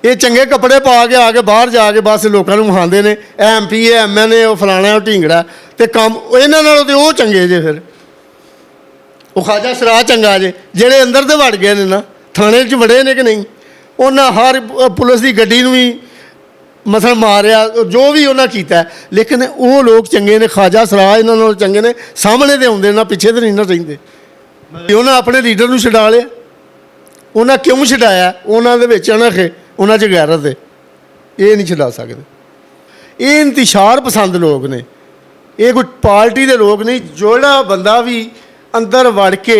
ये चंगे कपड़े पा के आके बाहर जाके बस लोगों को विखाते हैं MP है MN है फलाना ढींगड़ा तो काम इन्हों नालों तो वो चंगे जे फिर वो ख्वाजा सराह चंगा जे जेड़े अंदर तो वड़ गए ना थाने च वड़े ने कि नहीं उन्हें हर पुलिस की गड्डी भी मसल मारिया जो भी उन्हें किया लेकिन वो लोग चंगे ने ख्वाजा सराह इन्होंने चंगे ने सामने तो आते ना पिछे तो नहीं ना रहिंदे उन्हें अपने लीडर को छड़ा लिया उन्हें क्यों छड़ाया उन्होंने अणख उन्होंने गैरत है ये नहीं छड़ा सकते ये इंतशार पसंद लोग ने ये कोई पार्टी के लोग नहीं जोड़ा बंदा भी अंदर वड़ के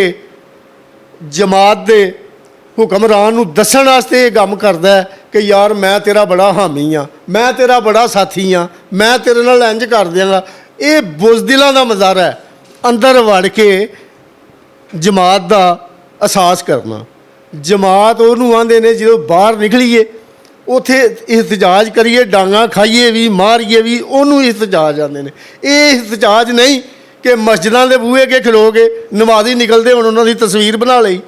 जमात के हुक्मरान नूं दस्सण वास्ते गम करदा है कि यार मैं तेरा बड़ा हामी हाँ मैं तेरा बड़ा साथी हाँ मैं तेरे नाल इंज कर देंगा ये बुज़दिलों का मज़ारा है अंदर वड़ के जमात का एहसास करना जमात उन्होंने आंदे ने जो बाहर निकलीए उत्थे एहतजाज करिए डांगा खाइए भी मारिए भी उन्होंने एहतजाज आते हैं ये एहतजाज नहीं कि मस्जिदों के बूहे के खलो के नमाजी निकलते हुण उन्होंने तस्वीर बना ली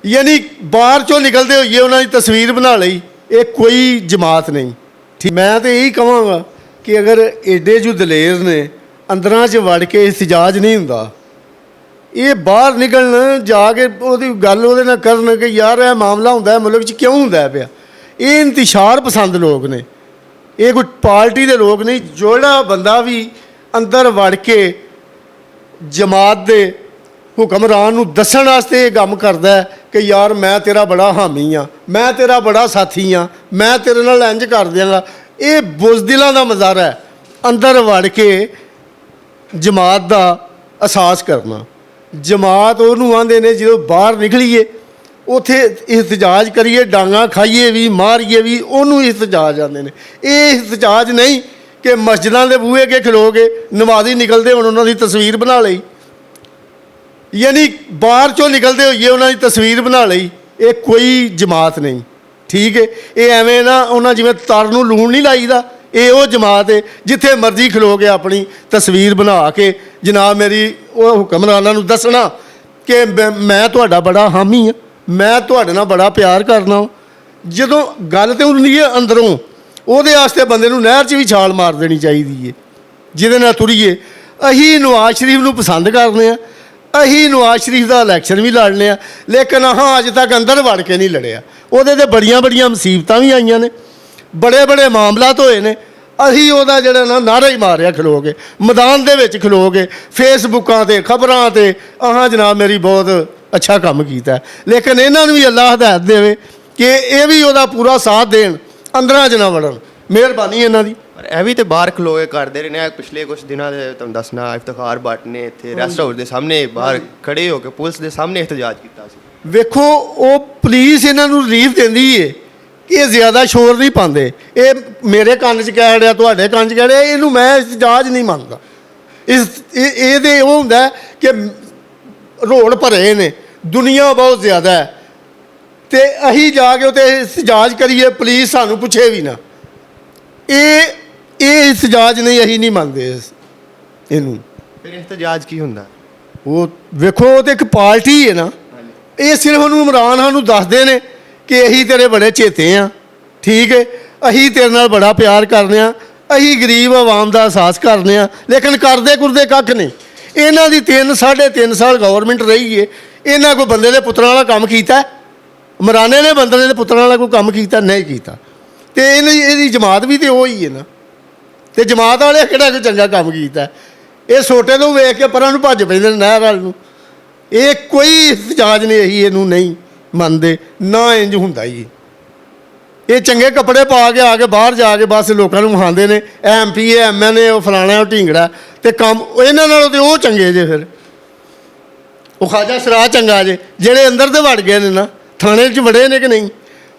यानी बाहर चो निकलते हुए उन्होंने तस्वीर बना ली ये कोई जमात नहीं ठीक मैं तो यही कहांगा कि अगर एडे जो दलेर ने अंदरां च वड़ के एहतजाज नहीं हुंदा ये बाहर निकलन जाके गल वो करन कि यार यह मामला होंदा है मुल्क च क्यों होंदा पिया ये इंतशार पसंद लोग ने ये कोई पार्टी के लोग नहीं जोड़ा बंदा भी अंदर वड़ के जमात के हुक्मरान नूं दस्सण वास्ते गम करदा है कि यार मैं तेरा बड़ा हामी हाँ मैं तेरा बड़ा साथी हाँ मैं तेरे नाल इंज कर देंगा ये बुज़दिलों का मज़ारा है अंदर वड़ के जमात का एहसास करना जमात उन्होंने आंदे ने जो बाहर निकलीए उत्थे एहतजाज करिए डांगा खाइए भी मारिए भी उन्होंने एहतजाज आते हैं ये एहतजाज नहीं कि मस्जिदों के बूहे के खलो के नमाजी निकलते हुण उन्होंने तस्वीर बना ली यानी बाहर चो निकलते हुए उन्होंने तस्वीर बना ली ये कोई जमात नहीं ठीक है ये एवें ना उन्हें जिवें तर नूं लूण नहीं लाईदा ये वो जमात है जिथे मर्जी खलो के अपनी तस्वीर बना के जनाब मेरी वो हुक्मरानां नूं दसना कि मैं तुहाडा बड़ा हामी हाँ मैं तुहाडे नाल बड़ा प्यार करना जदों गल तो हुंदी है अंदरों उहदे वास्ते बंदे नूं नहर च भी छाल मार देनी चाहिदी है जिहदे नाल तुरीए अहीं नवाज शरीफ नूं पसंद करने आ अहीं नवाज शरीफ का इलैक्शन भी लड़ने आ लेकिन हाँ अज तक अंदर वड़ के नहीं लड़िया उहदे ते बड़ियां बड़ियां मुसीबतां भी आईयां ने बड़े बड़े मामलात होए ने अहीं उहदा जिहड़ा ना नारा ही मारिया खलो के मैदान दे विच खलो के फेसबुकां ते खबरां ते आह जनाब मेरी बहुत अच्छा काम कीता लेकिन इन्हां नूं भी अल्लाह हदायत देवे कि ये भी उहदा पूरा साथ देण अंदरां च ना वड़न मेहरबानी इन्हां दी पर यह भी तो बाहर खलो के करते रहे पिछले कुछ दिनों के तुहानूं दसना इफ्तिखार भट्ट ने इत्थे रेस्ट हाउस के सामने बाहर खड़े होकर पुलिस के सामने एहतजाज किया वेखो वो पुलिस इन्हां नूं रिलीफ देंदी है कि ये ज़्यादा शोर नहीं पाते ये मेरे कान च कह रहा तुहाडे कान च कह रहा इनू मैं एहतजाज नहीं मानता ये होंदा कि रोड भरे ने दुनिया बहुत ज़्यादा है तो अहीं जाके उत्ते एहतजाज करिए पुलिस सानू पुछे भी ना ये एहतजाज नहीं अहीं नहीं मानते इनू फिर एहतजाज की हुंदा वो वेखो तो एक पार्टी है ना ये सिर्फ उन्होंने इमरान खान नूं दसदे ने कि अहीं तेरे बड़े चेते हाँ ठीक है अहीं तेरे नाल बड़ा प्यार करने अहीं गरीब आवाम का एहसास करने लेकिन करते कुरदे कख नहीं इन्हां दी 3-3.5 साल गवर्नमेंट रही है इन्हां कोई बंदे दे पुत्तरां वाला काम कीता इमराने ने बंदे दे पुत्तरां वाला कोई काम कीता नहीं कीता तो इहदी जमात भी तो वही है ना तो जमात वाले किहड़ा कोई चंगा काम कीता ये सोटे तो वेख के परां नूं भज पैंदे नहर वाल नूं ये कोई एहतजाज नहीं अहीं इहनूं नहीं मनते ना इंज हुंदा ही ये चंगे कपड़े पा के आके बाहर जाके बस लोगों को विखाते हैं MP है MN है फलाना ढींगड़ा तो काम इन्हां नालों तो वो चंगे जे फिर वो ख्वाजा सराह चंगा जे जेड़े अंदर तो वड़ गए ना थाने च वड़े ने कि नहीं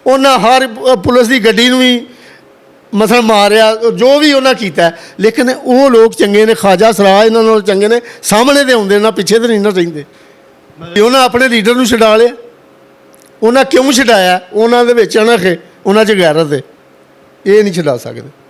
उन्हें हर पुलिस की गड्डी भी मसल मारिया जो भी उन्हें किया लेकिन वो लोग चंगे ने ख्वाजा सराह इन्होंने चंगे ने सामने तो आते ना पिछे तो नहीं ना रहिंदे उन्हें अपने लीडर को छड़ा लिया उन्हें क्यों छड़ाया उन्होंने अणख उन्होंने गैरत है ये नहीं छड़ा सकते।